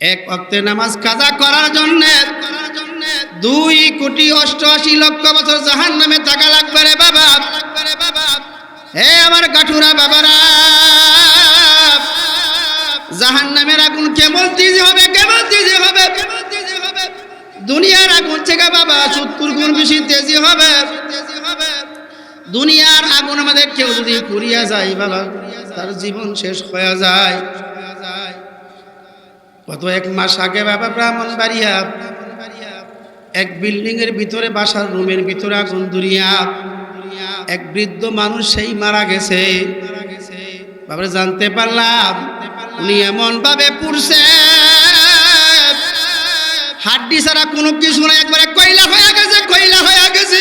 এক ওয়াক্তে নামাজ কাজা করার জন্য 2,88,00,000 বছর জাহান্নামে থাকা লাগবে রে বাবা। হে আমার গাঠুরা বাবারা, জাহান্নামের আগুন কেমন তেজি হবে, কেমন তেজি হবে। দুনিয়ার আগুন থেকে বাবা 70 গুণ বেশি তেজি হবে। দুনিয়ার আগুন আমাদের কেউ যদি পুড়িয়া যায় বাবা, তার জীবন শেষ হয়ে যায়। গত 1 মাস আগে বাবা ব্রাহ্মণবাড়িয়া এক বিল্ডিং এর ভিতরে বাসার রুমের ভিতরে আগুন ধরিয়া এক বৃদ্ধ মানুষ সেই মারা গেছে। বাবা জানতে পারলাম উনি এমন ভাবে পুড়ছে, হাড্ডি ছাড়া কোনো কিছু না, একবারে কয়লা হয়ে গেছে, কয়লা হয়ে গেছে।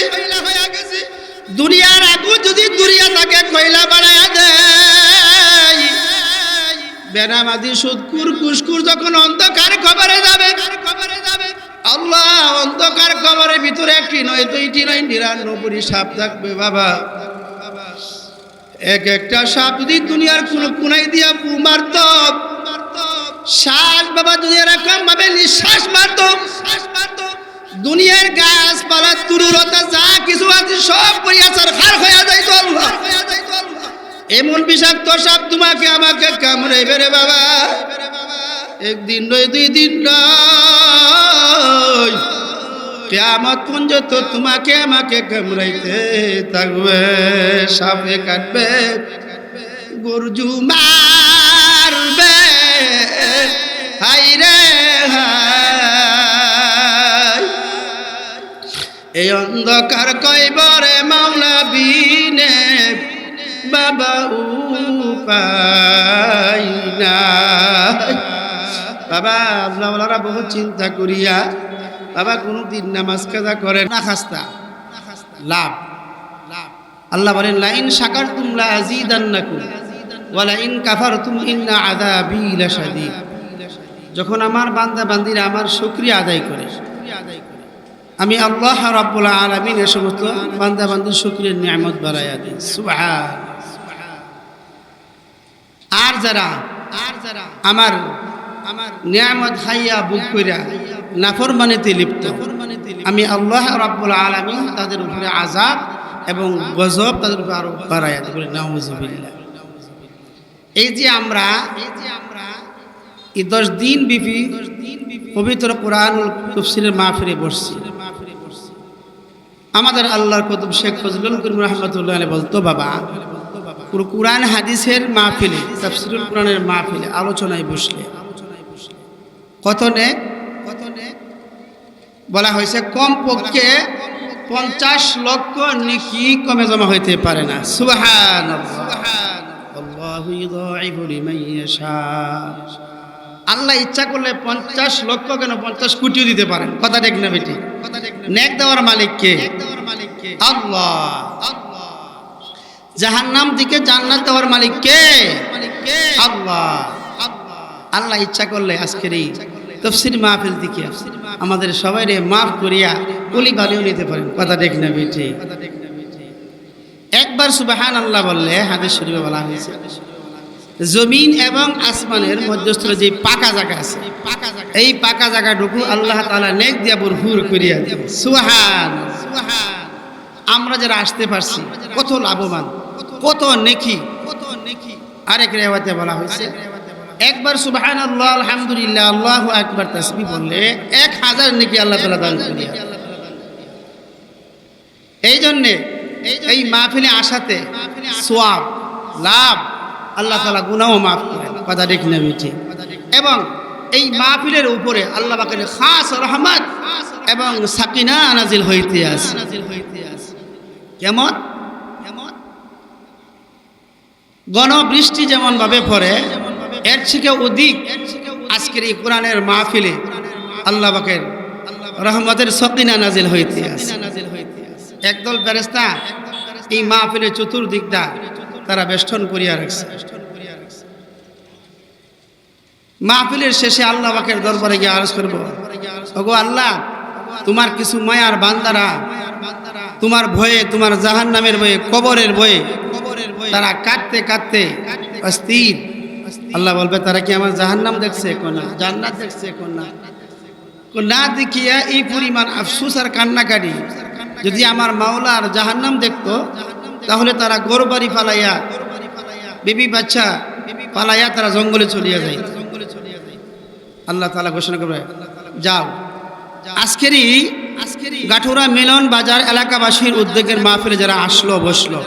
দুনিয়ার আগুন যদি দুনিয়া তাকে কয়লা বানায় দেয়, বেনামাজি সুদকুর কুসকুর যখন অন্ধকার কবরে যাবে, আল্লাহ অন্ধকার কবরের ভিতরে 1টি নয় 2টি নয় 99টি সাপ থাকবে বাবা। এক একটা সাপ যদি দুনিয়ার কোন কোনায় দিয়া পু মারত, শ্বাস বাবা যদি এরকম ভাবে নিঃশ্বাস মারত, দুনিয়ার গাছপালা তুরুলতা যা কিছু আছে সব পরিয়া ছারখার হয়ে যাইতো। আল্লাহ এমন বিষাক্ত সাপ তোমাকে আমাকে কামড়াইবে রে বাবা। একদিন নয় 2 দিন নয়, কিয়ামত পর্যন্ত তোমাকে আমাকে কামড়াইতে থাকবে। সাপে কাটবে, গর্জু মারবে, হাই রে হাই। এই অন্ধকার কইবরে মাওলা বিনে বাবা উপায় নাই। বাবা আল্লাহওয়ালারা বহু চিন্তা করিয়া বাবা কোনদিন নামাজ কাজা করে না, খাস্তা লাভ। আল্লাহ বলেন লাইন শাকারতুম লা আযীদান্নাকুম ওয়া লাইন কাফারতুম ইন্না আযাবী লাশাদীদ। যখন আমার বান্দা বান্দিরা আমার শুকরিয়া আদায় করে, আমি আল্লাহ রাব্বুল আলামিন এই সমস্ত বান্দা বান্দির শুকরিয়ার নিয়ামত বাড়াইয়া দিই। সুবহান। আর যারা আমার নিয়ামত খাইয়া বুক কইরা নাফরমানিতে লিপ্ত, আমি আল্লাহ রাব্বুল আলামিন তাদের উপরে আযাব এবং গজব তাদের উপরে আরো বাড়াইয়া দেব। নাউযুবিল্লাহ। এই যে আমরা এই 10 দিন ব্যাপী পবিত্র কোরআনুল তাফসীরের মাহফিলে বসছি। আমাদের আল্লাহর কুতুব শেখ ফজলুল করিম রাহমাতুল্লাহ আলাইহি বলতো বাবা, পুরো কোরআন হাদিসের মাহফিলে, তাফসীরুল কোরআনের মাহফিলে আলোচনায় বসলে কত নেক বলা হয়েছে, কমপক্ষে 50 লক্ষ নেকি কমে জমা হইতে পারে না। সুবহানাল্লাহ। আল্লাহু ইউযাইফু লিমান ইয়াশা। আল্লাহ ইচ্ছা করলে 50 লক্ষ কেন 50 কোটিও দিতে পারেন। কথা ঠিক না বেটি? নেক দেওয়ার মালিক কে? আল্লাহ। জাহান্নাম থেকে জান্নাত দেওয়ার মালিক কে? আল্লাহ। আল্লাহ ইচ্ছা করলে আজকের এই তাফসীর মাহফিল থেকে আমাদের সবাইরে মাফ করিয়া ওলি বানিয়ে নিতে পারেন। কথা ঠিক না বেটি? একবার সুবহানাল্লাহ বললে হাদিস শরীফে বলা হয়েছে, জমিন এবং আসমানের মধ্যস্থ যে পাকা জায়গা আছে, এই পাকা জায়গাটুকু আল্লাহ তাআলা নেক দিয়া ভরপুর করিয়া দেন। সুবহানাল্লাহ। আমরা যারা আসতে পারছি কত লাভবান, কত নেকি। আরেক রিওয়ায়াতে বলা হয়েছে, একবার সুবহানাল্লাহ আলহামদুলিল্লাহ আল্লাহু আকবার তাসবিহ বললে 1000 নেকি আল্লাহ তাআলা দান করিয়া। এই জন্য এই মাহফিলে আসাতে সওয়াব, লাভ, আল্লাহ তাআলা গুনাহও মাফ করেন। কথা ঠিক না বেটি? এবং এই মাহফিলের উপরে আল্লাহ পাকের খাস রহমত এবং সাকিনা নাজিল হইতে আছে। কেমন? গণবৃষ্টি যেমন ভাবে পড়ে, এর থেকে অধিক আজকের এই কোরআনের মাহফিলে আল্লাহ পাকের রহমতের সাকিনা নাজিল হইতে আছে। একদল ফেরেশতা এই মাহফিলের চতুর্দিকটা তারা বেষ্টন করিয়া রাখছে। মাহফিলের শেষে আল্লাহ পাকের দরবারে গিয়ে আরজ করব, ওগো আল্লাহ, তোমার কিছু মায়ার বান্দারা তোমার ভয়ে, তোমার জাহান্নামের ভয়ে, কবরের ভয়ে তারা কাঁদতে কাঁদতে অস্থির, আল্লাহ বলবে তারা কি আমার জাহান্নাম দেখছে কোন জান্নাত দেখছে কোন না দেখিয়া এই পরিমাণ আফসোস আর কান্নাকাটি যদি আমার মাওলার জাহান্নাম দেখতো তাহলে তারা ঘরবাড়ি পালাইয়া বেবি বাচ্চা পালাইয়া তারা জঙ্গলে চলিয়া যায়। আল্লাহ তাআলা ঘোষণা করবে যাও আজকেরই গাঠুরা মিলন বাজার এলাকাবাসীর উদ্যোগের মাহফিলে যারা আসলো বসলো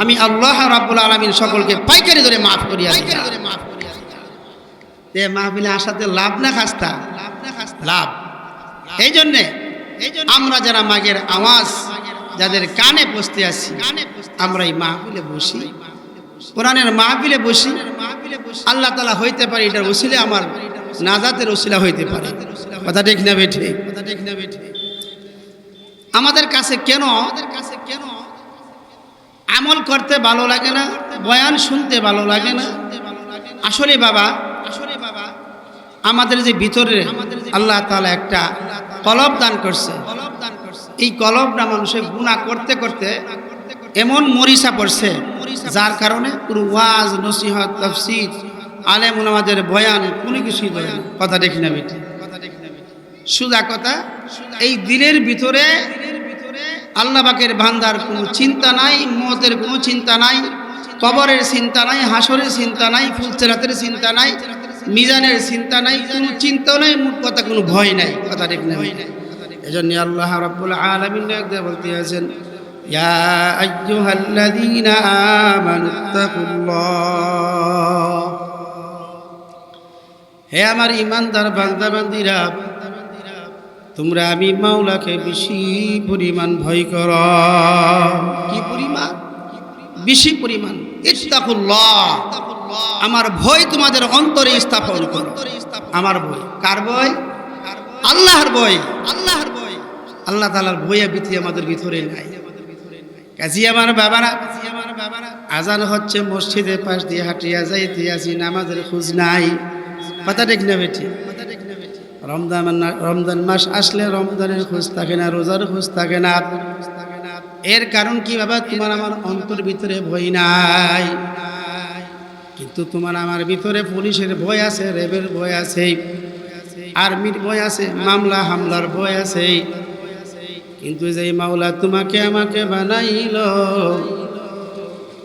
আমি আল্লাহ রাব্বুল আলামিন সকলকে পাইকারি ধরে মাফ করিয়া দিলাম। মাহফিলে আসাতে লাভ না খাস্তা লাভ। এই জন্যে আমরা যারা মাগের আওয়াজ যাদের কানে বসতে আসি আমরা এই মাহফিলে বসি কোরআনের মাহফিলে বসি আল্লাহ তাআলা হইতে পারে এটার ওসিলা আমার নাজাতের ওসিলা হইতে পারে। কথা ঠিক না বেঠে? আমাদের কাছে কেন আমল করতে ভালো লাগে না, বয়ান শুনতে ভালো লাগে না? আসলে বাবা আমাদের যে ভিতরে আল্লাহ তাআলা একটা কলব দান করছে, এই কলবটা মানুষের গুনাহ করতে করতে এমন মরিচা পড়ছে যার কারণে পুরো ওয়াজ নসিহত তাফসীর আলেম ওলামাদের বয়ান কোনো কিছুই ধরে না। কথা দেখি না বেটি? সুজা কথা এই দিলের ভিতরে আল্লাহ পাকের বান্দার কোনো চিন্তা নাই, মওতের কোনো চিন্তা নাই, কবরের চিন্তা নাই, হাসরের চিন্তা নাই, ফুলসিরাতের চিন্তা নাই, মিজানের চিন্তা নাই, কোনো চিন্তা নাই, মোট কথা কোনো ভয় নাই। কথা ঠিক না? এজন্য আল্লাহ রাব্বুল আলামিন একদা বলতে আছেন ইয়া আইয়ুহাল্লাযীনা আমানুত্তাকুল্লাহ, হে আমার ঈমানদার বান্দা বান্দীরা তোমরা আমি মাওলাকে বেশি পরিমাণ ভয় করো। কি পরিমাণ? বেশি পরিমাণ। ইত্তাকুল্লাহ, আমার ভয় তোমাদের অন্তরে স্থাপন করো। আমার ভয় কার ভয়? আল্লাহর ভয়। আল্লাহ তাআলার ভয় ভীতি আমাদের ভিতরে নাই। কাজী আমার বাবারা আজান হচ্ছে মসজিদের পাশ দিয়ে হাঁটিয়া যাইতে আছি, নামাজের খোঁজ নাই। কথা ঠিক না বেটি? রমজান মাস আসলে রমজানের খোঁজ থাকে না, রোজার খোঁজ থাকে না। এর কারণ কি বাবা? তোমার আমার অন্তর ভিতরে ভয় নাই। কিন্তু তোমার আমার ভিতরে পুলিশের ভয় আছে, র্যাবের ভয় আছে, আর্মির ভয় আছে, মামলা হামলার ভয় আছে। কিন্তু যে মাওলা তোমাকে আমাকে বানাইল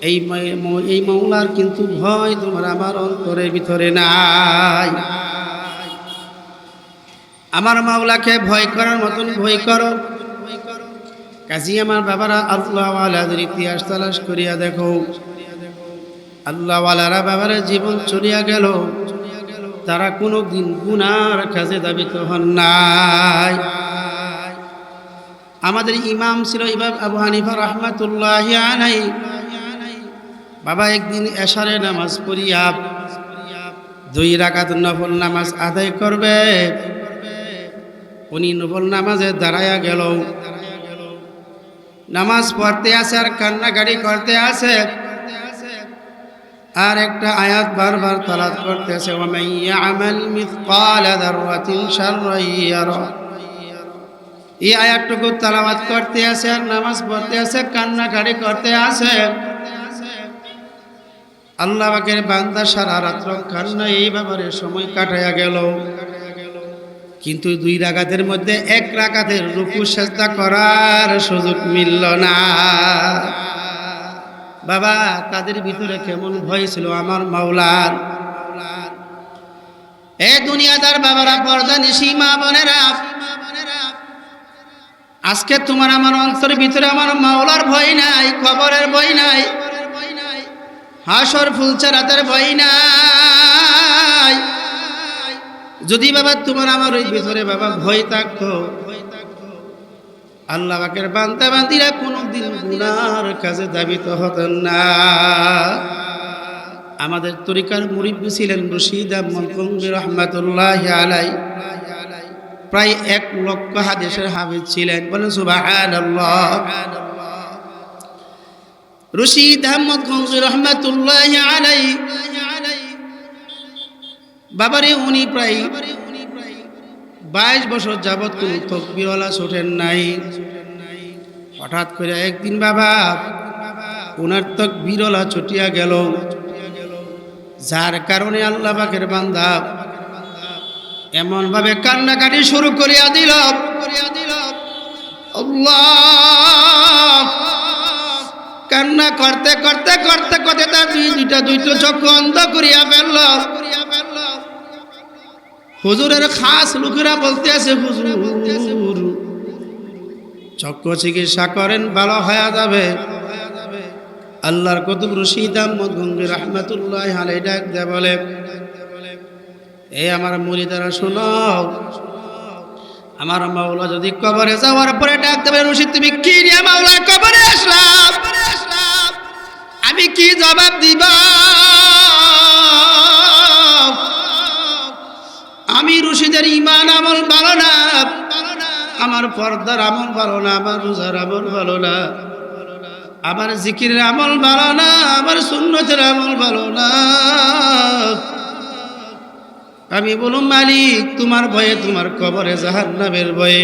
এই মাওলার কিন্তু ভয় তোমার আমার অন্তরের ভিতরে নাই। আমার মাওলাকে ভয় করার মতন ভয় করো। কাজী আমার বাবারা আল্লাহওয়ালাদের ইতিহাস তালাশ করিয়া দেখো, আল্লাহওয়ালারা বাবারা জীবন চলিয়া গেল, তারা কোনো দিন গুনার কাজে দাবিত হন নাই। আমাদের ইমাম ছিল ইমাম আবু হানিফা রাহমাতুল্লাহি আলাইহি। বাবা একদিন এশারে নামাজ পড়িয়া 2 রাকাত নফল নামাজ আদায় করবে, উনি নফল নামাজে দাঁড়ায়া গেল। নামাজ পড়তে আছে আর কান্নাকাটি করতে আছে, আর একটা আয়াত বারবার তালাত করতে আছে, ওয়া মান ইয়ামাল মিসকালা যাররাতিন শাররান ইয়ারা। এই আয়াতটুকু তালাওয়াত করতে আছে আর নামাজ পড়তে আছে, কান্নাকাটি করতে আছে। আল্লাহ পাকের বান্দা সারা রাত্র কান্না এই ব্যাপারে সময় কাটায়া গেল। কিন্তু 2 রাকাতের মধ্যে 1 রাকাতের রুকু সিজদা করার সুযোগ মিলল না। বাবা তাদের ভিতরে কেমন ভয় ছিল আমার মাওলার। এ দুনিয়াদার বাবারা, পর্দা নিশি মা বোনেরা, আজকে তোমার আমার অন্তরের ভিতরে আমার মাওলার ভয় নাই, কবরের ভয় নাই, হাসর ফুলসিরাতের ভয় নাই। যদি বাবা তোমার আমার ওই ভিতরে বাবা ভয় থাকতো, আল্লাহ পাকের বান্দা বান্দীরা কোনোদিন গুনার কাজে দাবিত হতেন না। আমাদের তরিকার মুরিব্বি ছিলেন রশিদ আহমদ গঙ্গোহী রাহমাতুল্লাহি আলাইহি, প্রায় 1 লক্ষ হাদিসের হাফেজ ছিলেন। বলেন সুবহানাল্লাহ। রশিদ আহমদ গঙ্গোহী রাহমাতুল্লাহি আলাইহি বাবারে উনি প্রায় 22 বছর যাবৎ কোনো তাকবীরওয়ালা ছোটেন নাই। হঠাৎ করে একদিন বাবা ওনার তাকবীরওয়ালা ছুটিয়া গেল। যার কারণে আল্লাহ পাকের বান্দা এমন ভাবে কান্নাকাটি শুরু করিয়া দিল, আল্লাহ কান্না করতে করতে করতে করতে তার দুইটা চক্ষু অন্ধ করিয়া ফেলল। হুজুরের খাস লোকেরা বলতে আছে, হুজুর চক্ষু চিকিৎসা করেন, ভালো হয়ে যাবে। আল্লাহর কুতুব রশিদ আহমদ গঙ্গী রাহমাতুল্লাহ আলাইহি ডাক দেয়া বলে, এই আমার মুরিদারা শোনো, আমার মাওলা যদি কবরে যাওয়ার পরে ডাক দেবে, রশিদ তুমি কি নিয়ে মাওলার কবরে আসলাম, আমি কি জবাব দিব? আমি রশিদের ঈমান আমল ভালো না, আমার পর্দার আমল ভালো না, আমার রোজার আমল ভালো না, আমার জিকিরের আমল ভালো না, আমার সুন্নতের আমল ভালো না। আমি বলুম মালিক তোমার ভয়ে, তোমার কবরে জাহান্নামের ভয়ে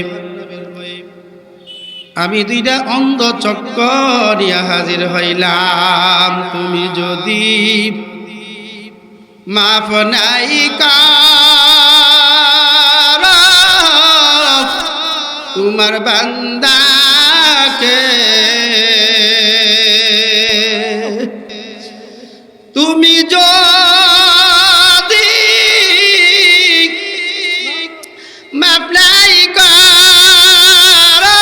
আমি দুইটা অন্ধ চক্ষু নিয়ে হাজির হইলাম। তুমি যদি মাফ নাই করো তোমার বান্দাকে, তুমি যদি মাফ নাই করো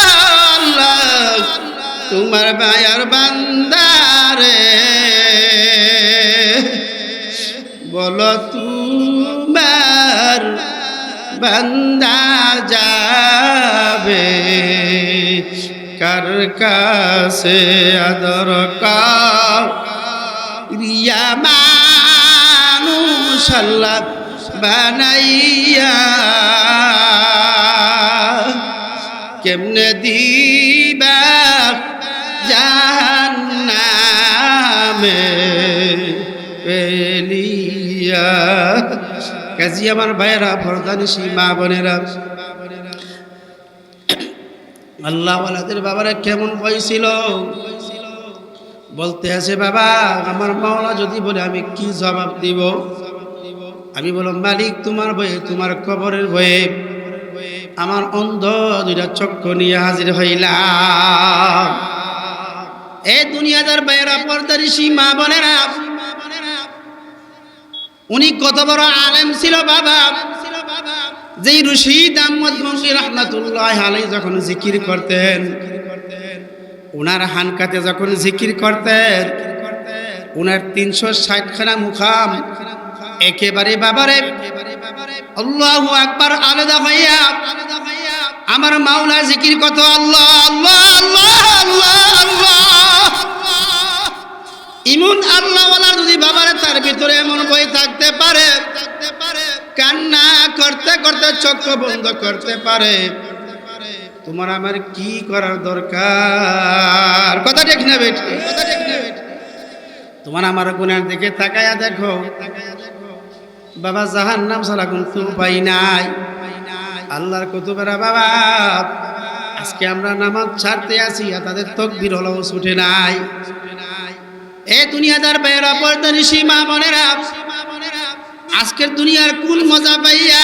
তোমার মায়ার বান্দারে, বলো তোমার বান্দা যাবে কার কাছে আদর করিয়া মানুষ আল্লাহ বানাইয়া, কেমনে দিবা জাহান্নামে পেলিয়া। কাজী আমার ভাইয়েরা, পর্দানিশী মা বোনেরা, আল্লাহওয়ালাদের বাবারা কেমন হয়েছিল বলতে আছে, বাবা আমার মাওলা যদি বলে আমি কি জবাব দিব? আমি বললাম মালিক তোমার ভয়ে, তোমার কবরের ভয়ে আমার অন্ধ দুইটা চক্ষু নিয়ে হাজির হইলাম। এ দুনিয়াদার ভাইয়েরা, পর্দানিশী মা বোনেরা, উনি কত বড় আলেম ছিল বাবা। যেই রশিদ আহমদ গঙ্গী রাহমাতুল্লাহ আলাইহি যখন জিকির করতেন, উনার হানকাতে যখন জিকির করতেন, উনার 360 খানা মুখাম একেবারে বাবারে আল্লাহু আকবার আলাদা হইয়া আমার মাওলা জিকির কত আল্লাহ আল্লাহ আল্লাহ আল্লাহ আল্লাহ। ইমন আল্লাহওয়ালা যদি বাবারে তার ভিতরে এমন বই থাকতে পারে, কান্না করতে করতে চক্ষু বন্ধ করতে পারে, তোমার আমার কি করার দরকার? কথা ঠিক না বেটি? তোমার আমার গুনার দিকে তাকায়া দেখো বাবা, জাহান্নাম ছাড়া কোনো উপায় নাই। আল্লাহর কুতুবেরা বাবা, আজকে আমরা নামাজ ছাড়তে আসি, তাদের তাকবীর হলো ছুটে নাই। এ দুনিয়াদার ভাইয়েরা, পর্দানিশী মা বোনেরা, আজকের দুনিয়ার কোন মজা পাইয়া,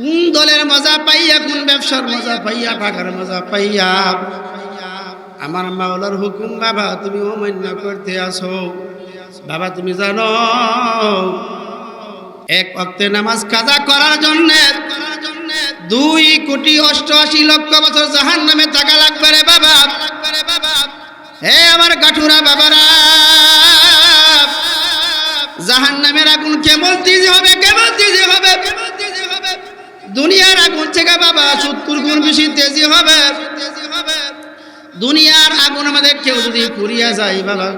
কোন দলের মজা পাইয়া, কোন ব্যবসার মজা পাইয়া, টাকার মজা পাইয়া আমার মাওলার হুকুম বাবা তুমি অমান্য করতে আসো। বাবা তুমি জানো, এক ওয়াক্তে নামাজ কাজা করার জন্য 2,88,00,000 বছর জাহান্নামে থাকা লাগবে রে বাবা। হে আমার কাঠুরা বাবারা, জাহান্নামের আগুন কেমন তেজি হবে, কেমন তেজি হবে! দুনিয়ার আগুন থেকে বাবা 70 গুণ বেশি তেজি হবে। দুনিয়ার আগুন আমাদের কেউ যদি পুড়িয়া যায় বাবা,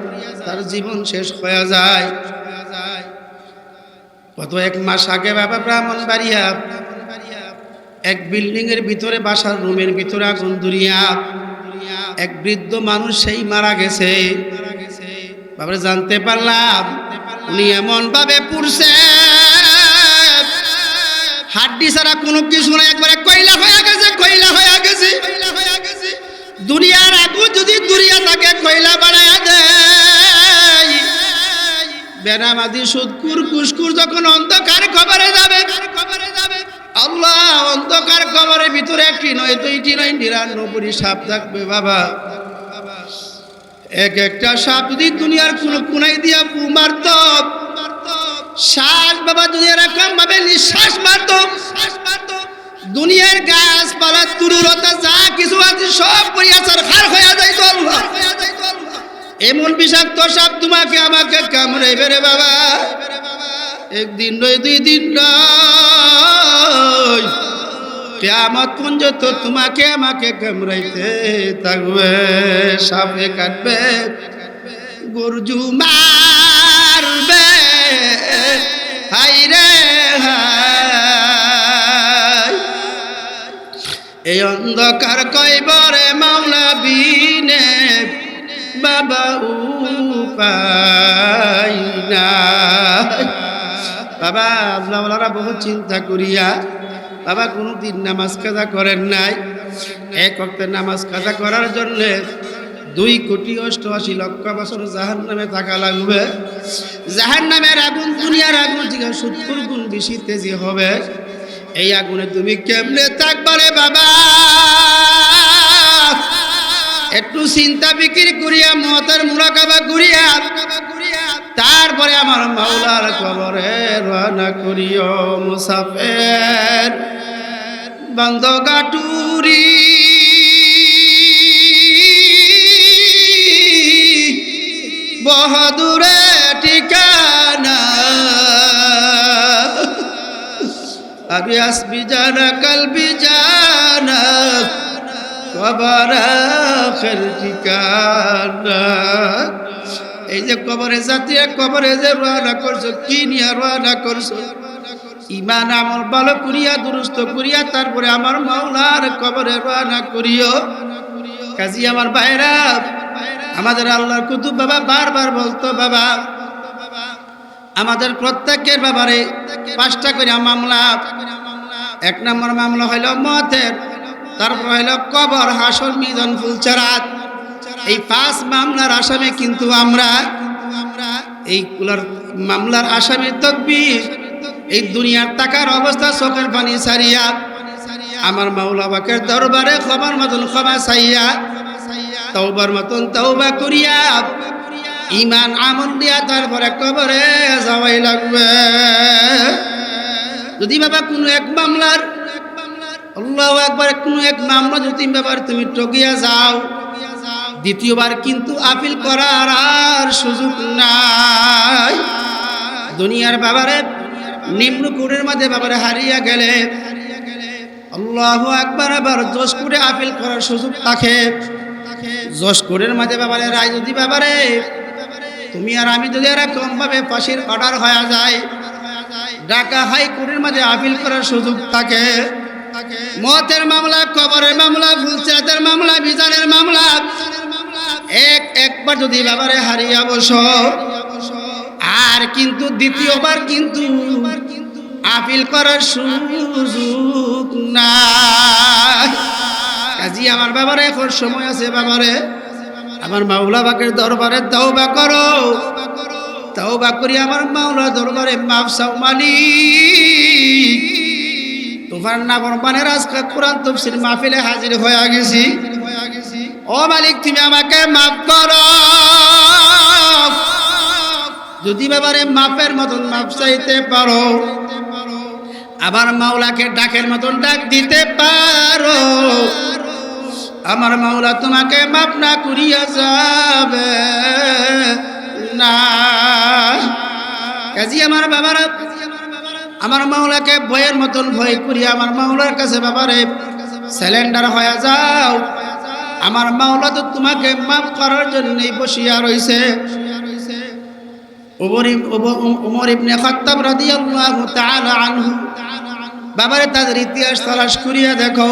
তার জীবন শেষ হয়ে যায়। কত এক মাস আগে বাবা ব্রাহ্মণবাড়িয়া এক বিল্ডিং এর ভিতরে, বাসার রুমের ভিতরে আগুন ধরিয়া এক বৃদ্ধ মানুষ সেই মারা গেছে। বাবা জানতে পারলাম উনি এমন ভাবে পুড়ছে, হাড্ডি ছাড়া কোনো কিছু না, একবারে কয়লা হয়ে গেছে, কয়লা হয়ে গেছে। দুনিয়ার আগুন যদি দুনিয়া তাকে কয়লা বানায় দেয়, বেনামাজি সুদকুর ঘুষখোর যখন অন্ধকার কবরে যাবে, আল্লাহ অন্ধকার কবরের ভিতরে একটি নয়, দুইটি নয়, 99টি সাপ থাকবে বাবা। এক একটা সাপ যদি দুনিয়ার কোন কোনায় দিয়া ফু মারত, শ্বাস বাবা যদি এরকম ভাবে নিঃশ্বাস মারত, দুনিয়ার গাছপালা তরুলতা যা কিছু আছে সব পরিয়াছার খার হয়ে যাইত। আল্লাহ এমন বিষাক্ত সাপ তোমাকে আমাকে কামড়াইবে রে বাবা। একদিন নয়, 2 দিন নয়, কিয়ামত পর্যন্ত তোমাকে আমাকে কামড়াইতে থাকবে। সাপে কাটবে, গর্জু মারবে, হাই রে হাই। এই অন্ধকার কইবরে মাওলা বিনে বাবা উপায় নাই। বাবা আপনারা বহুত চিন্তা করিয়া বাবা কোনোদিন নামাজ কাজা করেন নাই। এক ওয়াক্তের নামাজ কাজা করার জন্য 2,88,00,000 বছর জাহান্নামে থাকা লাগবে। জাহান্নামের আগুন দুনিয়ার আগুন থেকে 70 গুণ বেশি তেজি হবে। এই আগুনে তুমি কেমনে থাকবারে বাবা? একটু চিন্তা বিক্রি করিয়া মতের মুরাকাবা করিয়া তারপরে আমার মাওলার কবরে রওনা করিও। মুসাফির বন্দগাটুরি বহুদূরে ঠিকানা, আগে আসবি জানা কালবি জানা, কবর আখির ঠিকানা। এই যে কবরে জাতীয় কবরে যে রওনা করছো, কি নিয়ে রওনা করছো? ইমান আমল ভালো করিয়া দুরুস্ত করিয়া তারপরে আমার মাওলার কবরে রওনা করিও। কাজী আমার ভাইরা, আমাদের আল্লাহর কুতুব বাবা বারবার বলতো বাবা আমাদের প্রত্যেকের ব্যাপারে 5টা করে মামলা। 1 নম্বর মামলা হইল মতের, তারপর হইল কবর, হাসর, মিজান, ফুলচারাত। এই 5 মামলার আসামি কিন্তু আমরা। এই মামলার আসামি তকবীর, এই দুনিয়ার টাকার অবস্থা চোখের পানি সারিয়া আমার মাওলা পাকের দরবারে ক্ষমার মতন ক্ষমা চাইয়া তওবার মতন তওবা করিয়া ইমান আমল দিয়া তারপরে কবরে যাওয়াই লাগবে। যদি বাবা কোনো এক মামলার, আল্লাহু আকবার, কোনো এক মামলা যদি ব্যাপার তুমি ঠকিয়া যাও, দ্বিতীয়বার কিন্তু আপিল করার আর সুযোগ নাই। দুনিয়ার বাবারে নিম্ন কোণের মাঝে বাবারে হারিয়া গেলে আল্লাহু আকবার আবার 10 কোণে আপিল করার সুযোগ থাকে। 10 কোণের মাঝে বাবারে রায় যদি বাবারে তুমি আর আমি যদি এরকম ভাবে ফাঁসির অর্ডার হয়ে যায়, ঢাকা হাইকোর্টের মাঝে আপিল করার সুযোগ থাকে। মতের মামলা, কবরের মামলা, ফুলচারাতের মামলা, বিজানের মামলা একবার যদি বাবারে হারিয়া বসো, আর কিন্তু দ্বিতীয়বার কিন্তু আপিল করার সুযোগ নাই। কাজী আমার বাবারে এখন সময় আছে বাবারে আমার মাওলা পাকের দরবারে তওবা করো। তওবা করি আমার মাওলা দরবারে মাফ চাও। মালিক তোমার নাফরমানের আজকে কোরআন তাফসীর মাহফিলে হাজির হয়ে গেছি। ও মালিক তুমি আমাকে মাফ করো। যদি বাবারে মাফের মতন মাফ চাইতে পারো, আমার মাওলাকে ডাকের মতন ডাক দিতে পারো, আমার মাওলা তোমাকে মাফ না করিয়া যাবে না। কাজী আমার বাবারা আমার মাওলাকে ভয়ের মতন ভয় করিয়া আমার মাওলার কাছে বাবারে স্যালেন্ডার হয়ে যাও। আমার মাওলা তো তোমাকে মাফ করার জন্যই বসিয়া রইছে। উমর ইবনে খাত্তাব রাদিয়াল্লাহু তাআলা আনহু বাবারে তাদের ইতিহাস তালাশ করিয়া দেখো।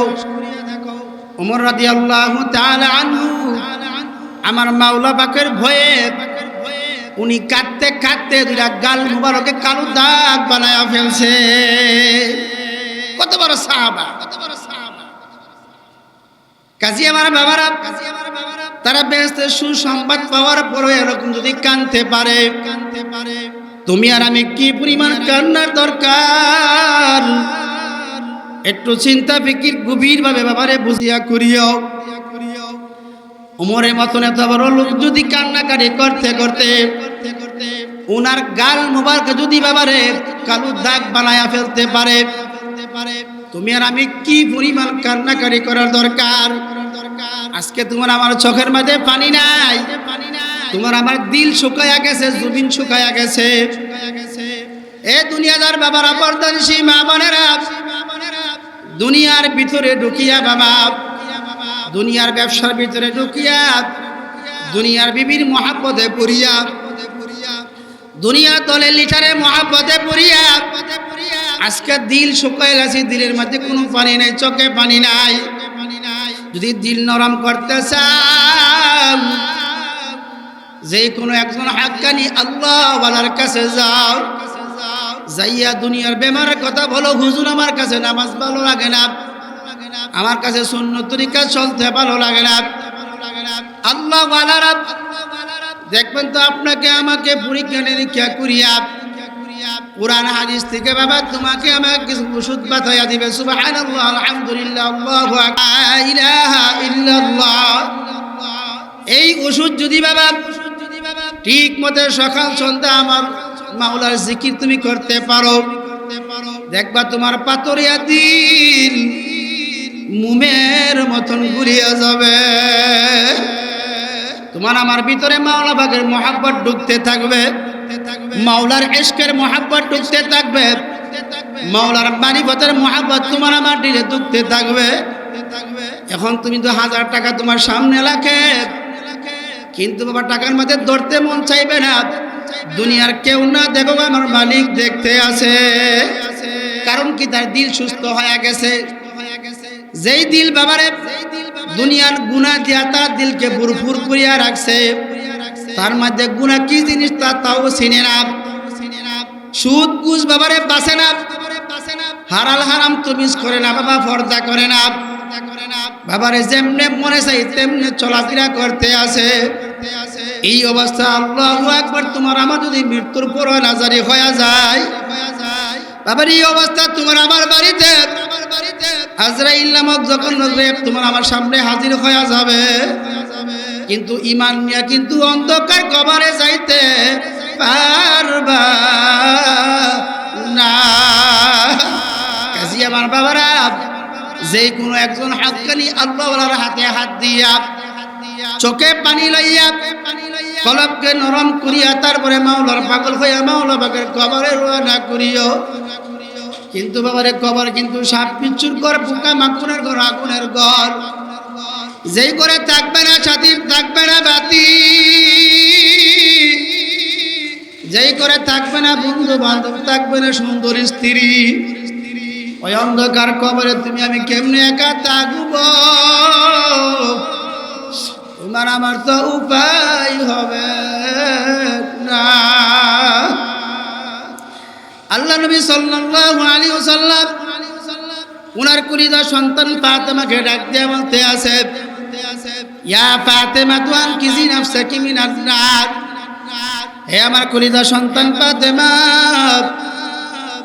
উমর রাদিয়াল্লাহু তাআলা আনহু আমার মাওলা পাকের ভয়ে উনি কাঁদতে কাঁদতে 2টা গাল মুবারকে কালো দাগ বানায়া ফেলছে। কত বড় সাহাবা! কাজী আমার বাবারা তারা বেহেশতের সুসংবাদ পাওয়ার পরে এরকম যদি কাঁদতে পারে তুমি আর আমি কি পরিমাণ কান্নার দরকার, একটু চিন্তা ফিকির গভীরভাবে বাবারে বুঝিয়া করিও। উমরের মতন এত বড় লোক যদি কান্নাকাটি করতে করতে ওনার গাল মোবারক যদি বাবারে কালো দাগ বানায়া ফেলতে পারে, তুমি আর আমি কি পরিমাণ কান্নাকাটি করার দরকার। আজকে তোমার আমার চোখের মধ্যে পানি নাই, তোমার আমার দিল শুকায়া গেছে, জুবিন শুকায়া গেছে। এ দুনিয়াদার বাবারা, পর্দানিশী মা বোনেরা, দুনিয়ার ভিতরে ঢুকিয়া বাবা, দুনিয়ার ব্যবসার ভিতরে ঢুকিয়া, দুনিয়ার বিবির মহাব্বতে পড়িয়া, দুনিয়ার দলে লিটারে মহাব্বতে পড়িয়া আজকে দিল শুকায় গেছে, দিলের মধ্যে কোনো পানি নাই, চোখে পানি নাই। যদি দিল নরম করতে চাও, যে কোনো একজন হাক্কানি আল্লাহ ওয়ালার কাছে যাও, যাইয়া দুনিয়ার বেমারের কথা বলো, হুজুর আমার কাছে নামাজ ভালো লাগে না, আমার কাছে সুন্নত তরিকা চলতে ভালো লাগে না। আল্লাহ ওয়ালারা দেখবেন তো আপনাকে আমাকে পরীক্ষা নিরীক্ষা করিয়া কুরআন হাদিস থেকে বাবা তোমাকে আমাকে কিছু ওষুধ বাতাইয়া দিবে। সুবহানাল্লাহ, আলহামদুলিল্লাহ, আল্লাহু আকবার, লা ইলাহা ইল্লাল্লাহ। এই ওষুধ যদি বাবা ঠিক মতো সকাল সন্ধ্যা আমার মাওলার জিকির তুমি করতে পারো, দেখবা তোমার পাতরিয়া দিল মুমের মতন ঘুরিয়া যাবে। তোমার আমার ভিতরে মাওলা পাকের মহাব্বত ঢুকতে থাকবে, মাওলার ইশকের মহাব্বত ঢুকতে থাকবে, মাওলার মারিফতের মহাব্বত তোমার আমার দিলে ঢুকতে থাকবে। এখন তুমি তো 1000 টাকা তোমার সামনে রাখে, কিন্তু বাবা টাকার মধ্যে ধরতে মন চাইবে না। দুনিয়ার কেউ না দেখো, আমার মালিক দেখতে আছে। কারণ কি, তার দিল সুস্থ হয়ে গেছে। যেই দিল বাবারে দুনিয়ার গুনাহ দিয়া তার দিলকে ভরপুর করিয়া রাখছে, তার মধ্যে গুনাহ কি জিনিস তাও চিনে না। সুদ ঘুষ বাবারে বাসে না, হালাল হারাম তমিজ করে না বাবা, পর্দা করে না বাবারে, যেমনে মনে চাই তেমনে চলাফেরা করতে আছে। এই অবস্থা আল্লাহু আকবার, তোমার আমার যদি মৃত্যুর পর নাজারি হয়ে যায় বাবার, এই অবস্থা তোমার আমার বাড়িতে আজরাইল নামক যখন তোমার আমার সামনে হাজির হয়ে যাবে, কিন্তু ঈমান নিয়ে কিন্তু অন্ধকার কবরে যাইতে পারবা না। কাজী আমার বাবারা, যে কোনো একজন হাক্কানি আল্লাহওয়ালার হাতে হাত দিয়া, চোখে পানি লইয়া, কলবকে নরম করিয়া, তারপরে মাওলার পাগল হইয়া মাওলা পাকের কবরে রওনা করিও। কিন্তু বাবারে কবর কিন্তু সাপ বিচ্ছুর ঘর, পোকা মাকড়ের ঘর, আগুনের ঘর। যেই করে থাকবে না সাথী, থাকবে না বাতি, যেই করে থাকবে না বন্ধু বান্ধব, থাকবে না সুন্দর স্ত্রী, ওই অন্ধকার কবরে তুমি আমি কেমনে একা থাকব? তোমার আমার তো উপায় হবে না। আল্লাহ নবী সাল্লাল্লাহু আলাইহি ওয়াসাল্লাম উনার কুলিদা সন্তান ফাতেমাকে ডাক দিয়ে বলতে আছে, ইয়া ফাতেমা তু আনকিজি নাফসাকি মিনান নার। হে আমার কুলিদা সন্তান ফাতেমা,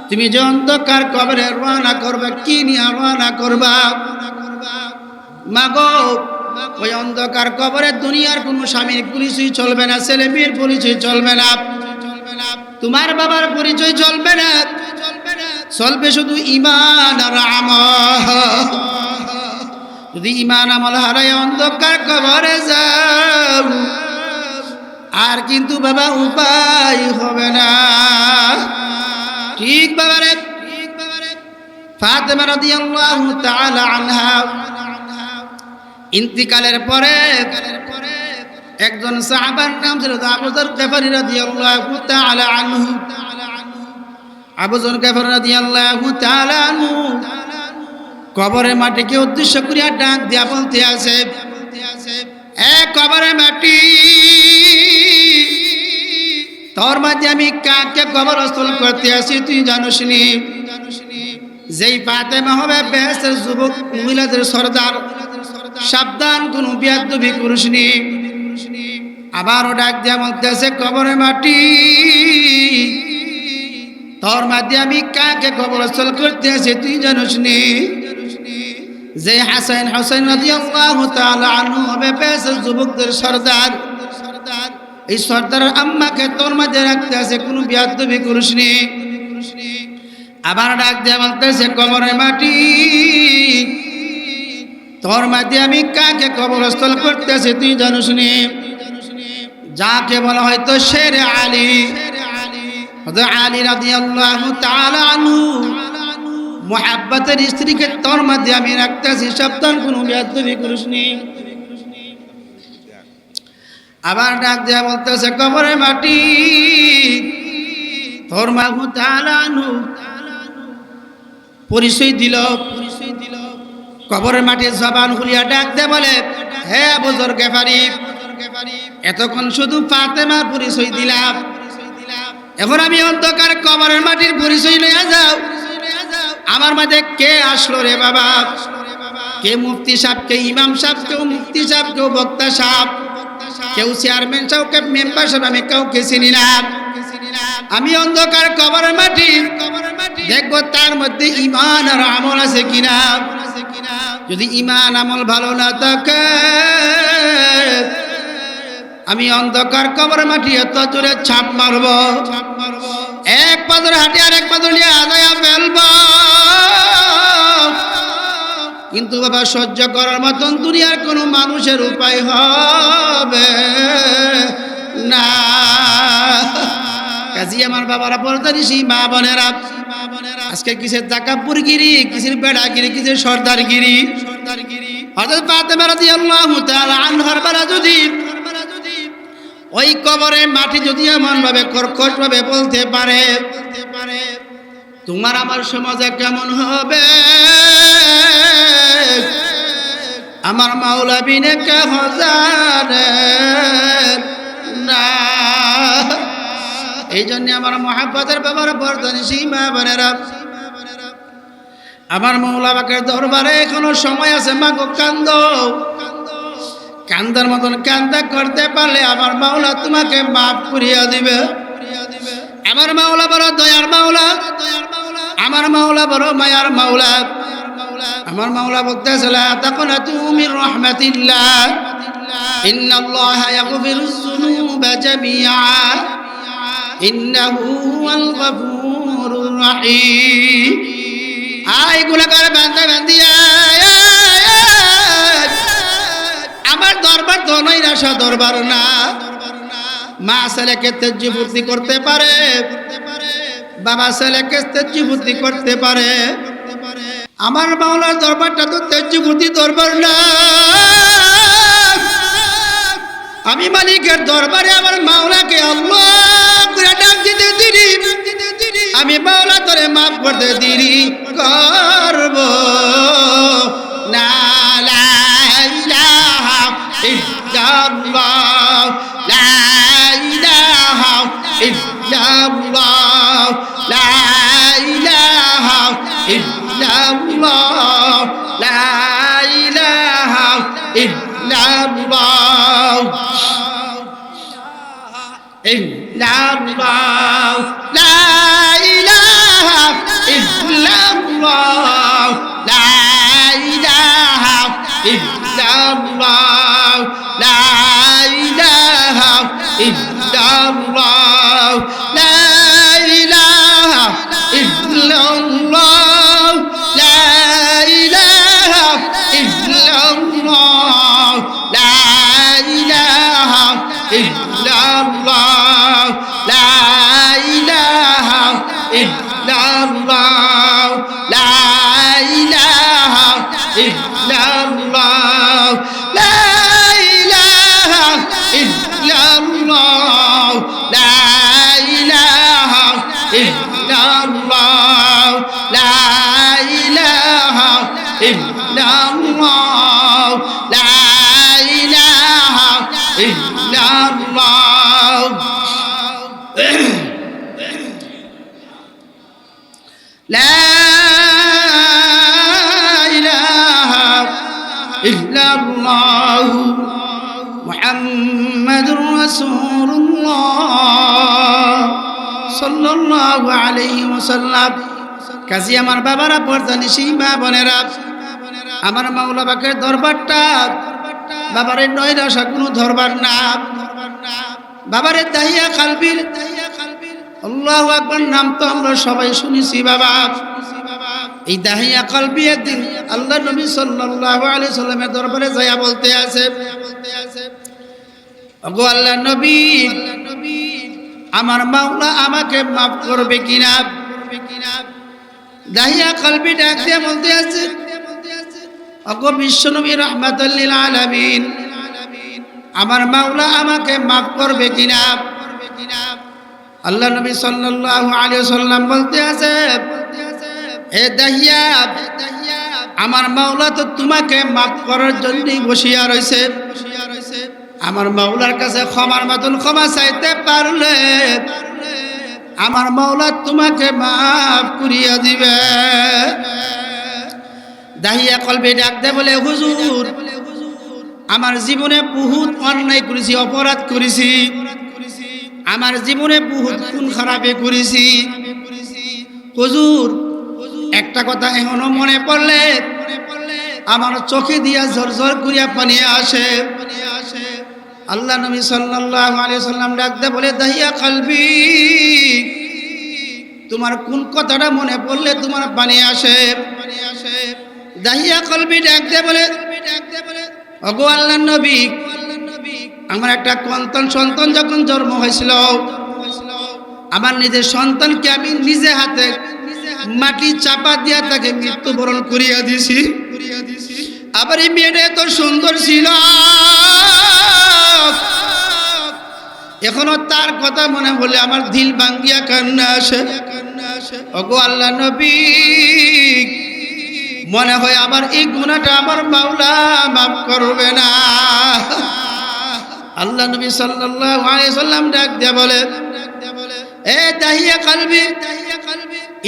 তুমি যে অন্ধকার কবরে রওনা করবে, কি নিয়ে রওনা করবা? মাগো, ওই অন্ধকার কবরে দুনিয়ার কোনো স্বামীর পরিচয় চলবে না, ছেলে মেয়ের পরিচয় চলবে না, তোমার বাবার পরিচয় চলবে না, চলবে শুধু ঈমান আর আমল। যদি ঈমান আমল হারায় অন্ধকার কবরে যাও, আর কিন্তু বাবা উপায় হবে না। ঠিক বাবারে, ফাতেমা রাদিয়াল্লাহু তাআলা আনহা ইন্তিকালের পরে একজন সাহাবার নাম ছিল আবু যর গফারী রাদিয়াল্লাহু তাআলা আনহু। আবু যর গফারী রাদিয়াল্লাহু তাআলা আনহু কবরের মাটিকে উদ্দেশ্য করিয়া ডাক দিয়া বলতে আছে, এ কবরের মাটি, তোর মাঝে আমি কাকে কবরস্থল করতে আসি তুই জানোস নি? যেই ফাতেমা হবে বেহেশতের যুবক মহিলাদের সরদার, সাবধান কোনো বিয়াদবি করিস নি। আবারও ডাক দিয়া বলতেছে, কবরের মাটি, তোর মাধ্যমে আমি কাকে কবরস্থল করতে আসি তুই জানিস নি? যে হাসান হোসেন রাদিয়াল্লাহু তাআলা আনহু হবে বেশের যুবকদের সর্দার, এই সর্দারের আম্মাকে তোর মাঝে রাখতে আছে, কোনো বিয়াদবি করিস নি। আবার ডাক দিয়ে বলতেছে কবরের মাটি, তোর মাঝে আমি কাকে কবরস্থল করতেছি তুই জানিস নি? যাকে বলা হয়তো শেরে আলী, আলী রাদিয়াল্লাহু তাআলা আনহু মুহাব্বতের স্ত্রীকে তোর মাঝে আমি রাখতেছি, সাবধান কোনো বিয়াদবি করিস নি। আবার ডাক দেয়া বলতেছে কবরের মাটি, তোর মাহু তাআলা আনহু পরিচয় দিল। কবরের মাটির জবান খুলিয়া ডাক দে বলে, হে আবু যর গেফারি, এতক্ষণ শুধু ফাতেমার পরিচয় দিলাম, এখন আমি অন্ধকার কবরের মাটির পরিচয় লইয়া যাও। আমার মাঝে কে আসলো রে বাবা? কে মুফতি সাহেব, কে ইমাম সাহেব, কেউ মুফতি সাহেব, কেউ বক্তা সাহেব, কেউ চেয়ারম্যান সাহেব, কেউ মেম্বার সাহেব, আমি কাউকে চিনি না। আমি অন্ধকার কবরের মাটি দেখবো তার মধ্যে ঈমান আর আমল আছে কিনা। যদি ঈমান আমল ভালো না থাকে, আমি অন্ধকার কবরের মাটি এত জোরে ছাপ মারবো, এক পাথর হাঁটি আর এক পাথর নিয়ে আদায়া ফেলবো। কিন্তু বাবা সহ্য করার মতন দুনিয়ার কোনো মানুষের উপায় হবে না। কাজী আমার বাবারা পর্দানিশী মা বোনেরা, আজকে কিসের তাকাব্বুরগিরি, কিসের বেড়াগিরি, কিসের সর্দারগিরি। হযরত ফাতেমা রাদিয়াল্লাহু তাআলা আনহার বেলা যদি ওই কবরে মাটি যদি এমন ভাবে কর্কশ ভাবে বলতে পারে, তোমার আমার সমাজে কেমন হবে? আমার মাওলা বিনে কে হাজারে না। এই জন্য আমার মহাব্বতের ব্যাপারে বর্ধনী মা বোনেরা, আমার মাওলা পাকের দরবারে এখনো সময় আছে। মাগো কান্দো, কান্দার মতন কান্দা করতে পারলে আমার মাওলা তোমাকে মাফ করিয়া দিবে। আমার মাওলা বড় দয়ার মাওলা, আমার মাওলা বড় মায়ার মাওলা। আমার মাওলা বলতেছে লা তাকনাতু মির রাহমাতিল্লাহ, ইন্নাল্লাহা ইয়াগফিরুয যুনুবা জামিআ, ইন্নাহু হুয়াল গফুরুর রহিম। আয় গুনাহগার বান্দা বান্দিয়া, আমার দরবার তো নৈরাশা দরবার না। মা ছেলেকে তেজ্জি ফুর্তি করতে পারে, বাবা ছেলেকে তেজ্জি ফুর্তি করতে পারে। আমার মাওলার দরবারটা তো তেজ্জি ফুর্তি দরবার না। আমি মালিকের দরবারে আমার মাওলাকে আল্লাহ করে ডাক দিতে দিরি, আমি মাওলা তোরে মাফ করতে দিরি করব না। লা ইলাহা ইল্লাল্লাহ, লা ইলাহা ইল্লাল্লাহ, লা ইলাহা ইল্লাল্লাহ, লা ইলাহা ইল্লাল্লাহ, ইল্লাল্লাহ, লা ইলাহা ইল্লাল্লাহ, লা ইলাহা ইল্লাল্লাহ, লা ইলাহা ইল্লাল্লাহ, লা ইলাহা ইল্লাল্লাহ, লা ইলাহা ইল্লাল্লাহ, লা ইলাহা ইল্লাল্লাহ, লা ইলাহা ইল্লাল্লাহ, লা ইলাহা ইল্লাল্লাহ, লা ইলাহা ইল্লাল্লাহ, লা ইলাহা ইল্লাল্লাহ, লা ইলাহা ইল্লাল্লাহ, লা ইলাহা ইল্লাল্লাহ। লা ইলাহা ইল্লাল্লাহ মুহাম্মাদুর রাসূলুল্লাহ সাল্লাল্লাহু আলাইহি ওয়াসাল্লাম। কাজী আমার বাবারা, পর্দানিশী মা বোনেরা, আমার মাওলা পাকের দরবারটা বাবারে নৈরাশা কোনো দরবার না, বাবারে দাহিয়া কালবির আল্লাহু আকবার নাম তো আমরা সবাই শুনেছি বাবা। এই দাহিয়া কালবি একদিন আল্লাহ নবী সাল্লাল্লাহু আলাইহি সাল্লামের দরবারে যায়া বলতে আছে, ওগো আল্লাহ নবী, আমার মাওলা আমাকে মাফ করবে কিনা। দাহিয়া কালবি ডাক দিয়ে বলতে আছে, ওগো বিশ্বনবী রাহমাতুল লিল আলামিন, আমার মাওলা আমাকে মাফ করবে কিনা। আল্লাহ নবী সাল্লাল্লাহু আলাইহি ওয়াসাল্লাম বলতে আছে, হে দাহিয়া, আমার মাওলা তো তোমাকে মাফ করার জন্যই বসিয়া রয়েছে। আমার মাওলার কাছে ক্ষমার মতন ক্ষমা চাইতে পারলে আমার মাওলা তোমাকে মাফ করিয়া দিবে। দাহিয়া কলবে ডাক দে বলে, হুজুর, আমার জীবনে বহুত অন্যায় করেছি, অপরাধ করেছি, আমার জীবনে বহুত খুন খারাপে করেছি। হুজুর, একটা কথা এখনো মনে পড়লে আমার চোখে দিয়া ঝরঝর করিয়া পানি আসে। আল্লাহ নবী সাল্লাল্লাহু আলাইহি সাল্লাম ডাকতে বলে, দাহিয়া কালবি, তোমার কোন কথাটা মনে পড়লে তোমার পানি আসে? দাহিয়া কালবি ডাকতে বলে, ওগো আল্লাহর নবী, আমার একটা সন্তান যখন জন্ম হয়েছিল, আমার নিজের সন্তানকে আমি নিজে হাতে মাটি চাপা দিয়া তাকে মৃত্যুবরণ করিয়া দিছি। আবার এই মেয়েটা এত সুন্দর ছিল, এখনো তার কথা মনে বলে আমার দিল ভাঙ্গিয়া কান্না আসে। ওগো আল্লাহ নবী, মনে হয় আবার এই গুনাহটা আমার মাওলা মাফ করবে না। আল্লাহ নবী সাল্লাল্লাহু আলাইহি সাল্লাম ডাক দিয়ে বলে, এ দাহিয়া কালবি,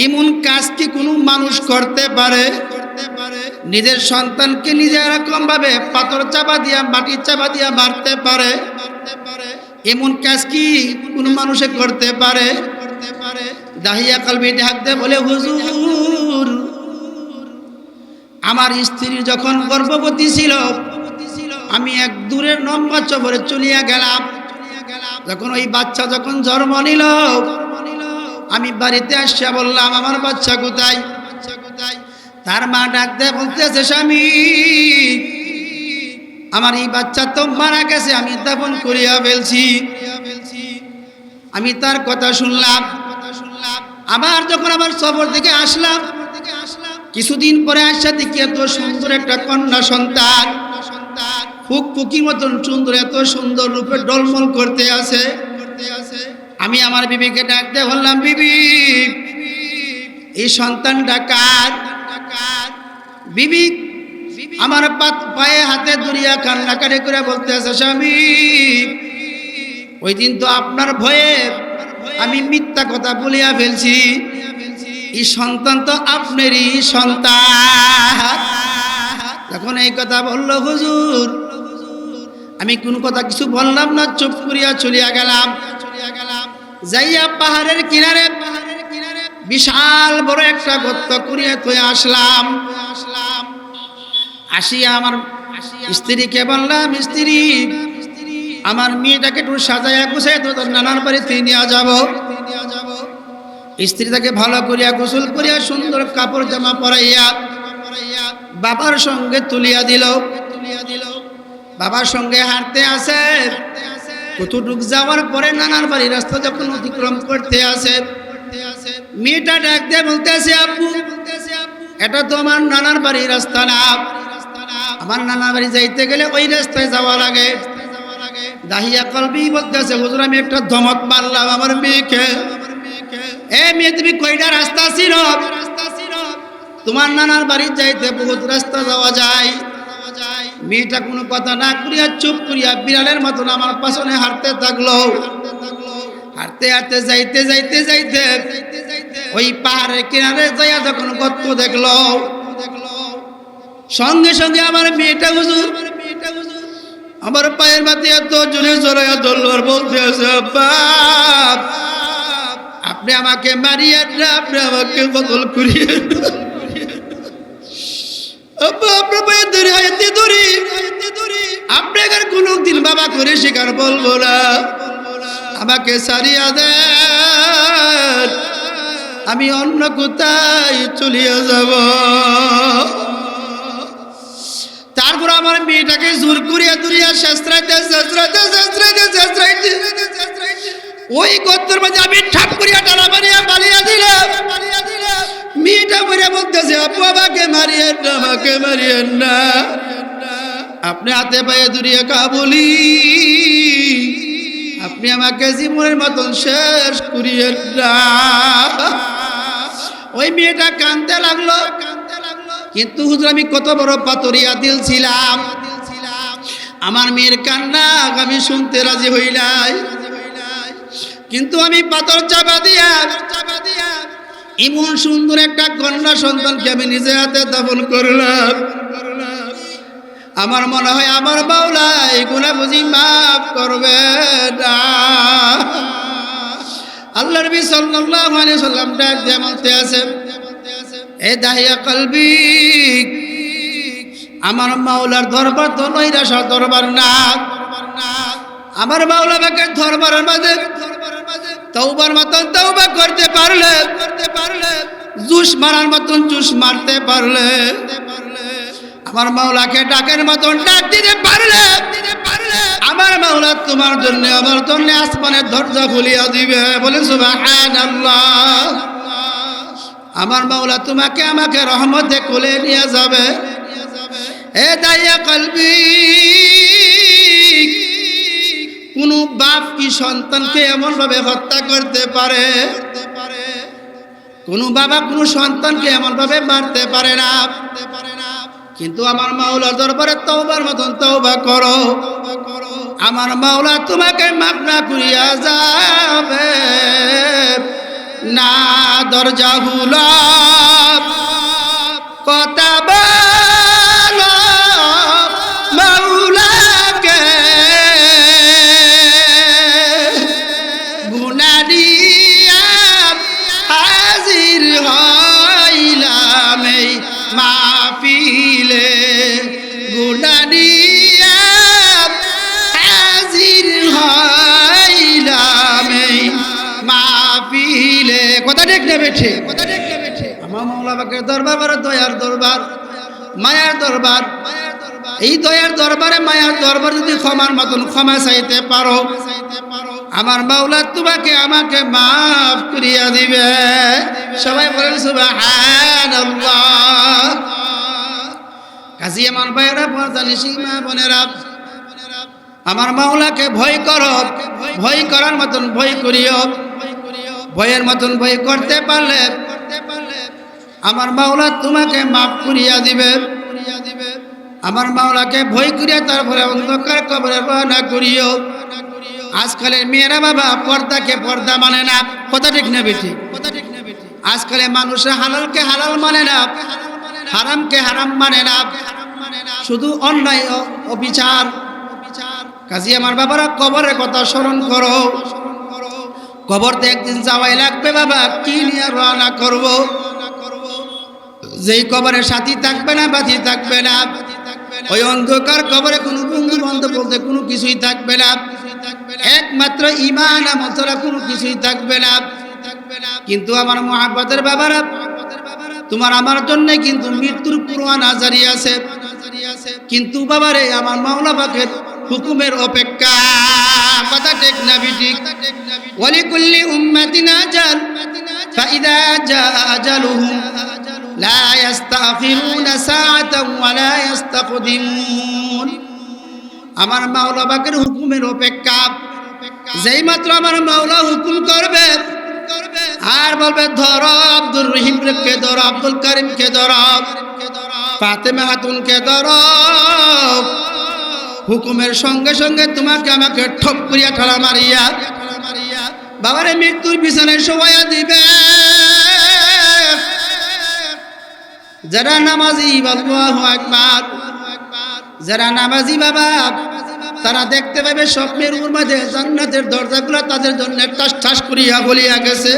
এমন কাজ কি কোনো মানুষ করতে পারে? নিজের সন্তানকে নিজে এরকম ভাবে পাথর চাপা দিয়া, মাটি চাপা দিয়া মারতে পারে? এমন কাজ কি কোনো মানুষে করতে পারে? দাহিয়া কালবি ডাক দিয়ে বলে, হুজুর, আমার স্ত্রী যখন গর্ভবতী ছিল, আমি এক দূরের লম্বা চবরে চলিয়া গেলাম। যখন ওই বাচ্চা যখন জন্ম নিল, আমি বাড়িতে আসিয়া বললাম, আমার বাচ্চা কোথায়? তার মা ডাক দেয় বলতেছে, স্বামী, আমার এই বাচ্চা তো মারা গেছে, আমি দাফন করিয়া ফেলছি। আমি তার কথা শুনলাম। আবার যখন আবার সফর থেকে আসলাম, কিছুদিন পরে আসা দেখি এত সুন্দর একটা কন্যা সন্তান, ফুকফুকি মতন সুন্দর, এত সুন্দর রূপে ডলমল করতে আছে। আমি আমার বিবিকে ডাকতে বললাম, বিবি, এই সন্তানটা কার? বিবি আমার পায়ে হাতে ধরিয়া কান্নাকাটি করে বলতে আছে, স্বামী, ওই দিন তো আপনার ভয়ে আমি মিথ্যা কথা বলিয়া ফেলছি, এই সন্তান তো আপনারই সন্তান। তখন এই কথা বলল, হুজুর, আমি কোন কথা কিছু বললাম না, চুপ করিয়া চলিয়া গেলাম। যাইয়া পাহাড়ের কিনারে বিশাল বড় একটা গর্ত করিয়া তুই আসলাম। আসিয়া আমার স্ত্রীকে বললাম, স্ত্রী, আমার মেয়েটাকে একটু সাজাইয়া গুছাই তো তোর নানার বাড়িতে নিয়ে যাব। স্ত্রী তাকে ভালো করিয়া গোসল করিয়া সুন্দর কাপড় জামা পরাইয়া বাবার সঙ্গে তুলিয়া দিল। বাবার সঙ্গে হাঁটতে আসে। কতটুক যাওয়ার পরে নানার বাড়ির রাস্তা যখন অতিক্রম করতে আসে, মেয়েটা ডাক দিয়ে বলতে আছে, আব্বু, এটা তো আমার নানার বাড়ির রাস্তা না, আমার নানার বাড়ি যাইতে গেলে ওই রাস্তায় যাওয়া লাগে। দাহিয়া কলবি বলতে আছে, হুজুর, আমি একটা ধমক মারলাম আমার মেয়েকে। এ মেয়ে, তুমি কয়টা রাস্তা ছিল? তোমার নানার বাড়ি যাইতে বহুত রাস্তা যাওয়া যায়। মেয়েটা কোনো কথা না করিয়া চুপ করিয়া বিড়ালের মতন আমার পাশনে হাঁটতে থাকলো। হাঁটতে হাঁটতে যাইতে যাইতে যাইতে ওই পাহাড়ের কিনারে যাইয়া যখন গর্ত দেখলো, সঙ্গে সঙ্গে আমার মেয়েটা, হুজুর, আমার পায়ের মাথে এত জোরে জড়াইয়া ধরল আর বলতে আছে, বাপ, আপনি আমাকে মারিয়েন না, আপনি আমাকে বদল করিয়েন না। আব্বা আপনার পায়ে ধরে হাতে ধরি, আপনাকে আর কোনোদিন বাবা করে শিকার বলবো না, আমাকে সারিয়া দেন, আমি অন্য কোথায় চলিয়া যাব। তারপর আমার মেয়েটাকে জোর করিয়া তুলিয়া শেষরাইতে ওই গর্তের মাঝে আমি ঠাপ করিয়া টানা মারিয়া পালিয়া দিলাম। মেয়েটা করে বলতেছে, আপু আমাকে মারিয়েন না, আমাকে মারিয়েন না, আপনি হাতে পায়ে দূরিয়া কাবুলি, আপনি আমাকে জীবনের মতন শেষ করিয়েন না। ওই মেয়েটা কাঁদতে লাগলো, কিন্তু হুজুর আমি কত বড় পাতরিয়া দিল ছিলাম, আমার মেয়ের কান্না আমি শুনতে রাজি হই নাই, কিন্তু আমি পাথর চাপা দিয়া এমন সুন্দর একটা কন্যা সন্তানকে আমি নিজে হাতে দাফন করলাম। আমার মনে হয় আমার মাওলা এগুলা বুঝি মাফ করবে না। আল্লাহ নবী সাল্লাল্লাহু আলাইহি ওয়াসাল্লাম ডাক দিয়ে বলতে আছে, এ দাহিয়া কলবি, আমার মাওলার দরবার তো নৈরাশার দরবার না, আমার মাওলা বাকে দরবারের মাঝে তওবার মতন তওবা করতে পারলে, জুস মারার মতন জুস মারতে পারলে, আমার মাওলাকে ডাকের মতন ডাক দিতে পারলে, আমার মাওলা তোমার জন্য আমার জন্য আসমানের দরজা খুলিয়া দিবে। বলে সুবহানাল্লাহ। আমার মাওলা তোমাকে আমাকে রহমতে কোলে নিয়ে যাবে। এ দাইয়া কলবি, কোন বাপ কি সন্তানকে এমন ভাবে হত্যা করতে পারে? কোন বাবা কোন সন্তানকে এমন ভাবে মারতে পারে না। কিন্তু আমার মাওলা দরবারে তওবার মতন তওবা করো, আমার মাওলা তোমাকে মাফ না করিয়া যাবে না। দরজা খুলো, কথা বলো মাওলাকে, গুনাহ নিয়া হাজির হইলাম এই মাহফিলে, গুনাহ নিয়া হাজির হইলাম এই মাহফিলে। কথা ঠিক না বেঠে? আমার মাওলা পাকের দরবার বড় দয়ার দরবার, মায়ার দরবার। এই দয়ার দরবারে মায়ার দরবার যদি ক্ষমার মতন ক্ষমা চাইতে পারো, আমার মাওলা তোমাকে আমাকে মাফ করিয়া দিবে। সবাই বলেন সুবহানাল্লাহ। কাজী আমার ভাইয়েরা, পর্দানি সীমা বোনেরা, আমার মাওলাকে ভয় করো, ভয় করার মতন ভয় করিও। ভয়ের মতন ভয় করতে পারলে আমার মাওলা তোমাকে মাফ করিয়া দিবে। আমার মাওলাকে ভয় করিয়া তারপরে অন্ধকার কবরে রওনা করিও। আজকালের মেয়েরা বাবা পর্দাকে পর্দা মানে না। কথা ঠিক না বেঠি? আজকালে মানুষের হালালকে হালাল মানে না, হারামকে হারাম মানে না, শুধু অন্যায় অবিচার। কাজী আমার বাবারা কবরের কথা স্মরণ করো। কবরতে একদিন যাওয়াই লাগবে বাবা, কি নিয়ে রওনা করব? যেই কবরের সাথী থাকবে না, বাতি থাকবে না, ওই অন্ধকার কবরে কোনো বন্ধু বান্ধব বলতে কোনো কিছুই থাকবে না, একমাত্র ঈমান আমল ছাড়া কোনো কিছুই থাকবে না। কিন্তু আমার মুহাব্বতের বাবারা, তোমার আমার জন্য কিন্তু মৃত্যুর পূর্বাভাস জারি আছে। কিন্তু বাবারে আমার মাওলা পাকের হুকুমের অপেক্ষা। কথা ঠিক না বিঠিক? ওয়ালিকুল্লি উম্মাতিন আজাল ফাইদা জাআ আজালুহুম লা ইস্তাখিরুনা সাআতান ওয়া লা ইস্তাকদিমুন। আমার মাওলা পাকের হুকুমের অপেক্ষা। যেই মাত্র আমার মাওলা হুকুম করবে আর বলবে ধরো আব্দুর রহিমকে ধরো, আব্দুল করিমকে ধরো, ফাতেমা খাতুনকে ধরো, হুকুমের সঙ্গে সঙ্গে তোমাকে আমাকে ঠপ করিয়া ঠেলা মারিয়া বাবারে মৃত্যুর বিছানায় শোয়া দিবে। যারা নামাজি আল্লাহু আকবার, যারা নামাজি বাবা তারা দেখতে পাবে স্বপ্নের মাঝে জান্নাতের দরজাগুলো তাদের জন্য ঠাস ঠাস করিয়া বলিয়া গেছে।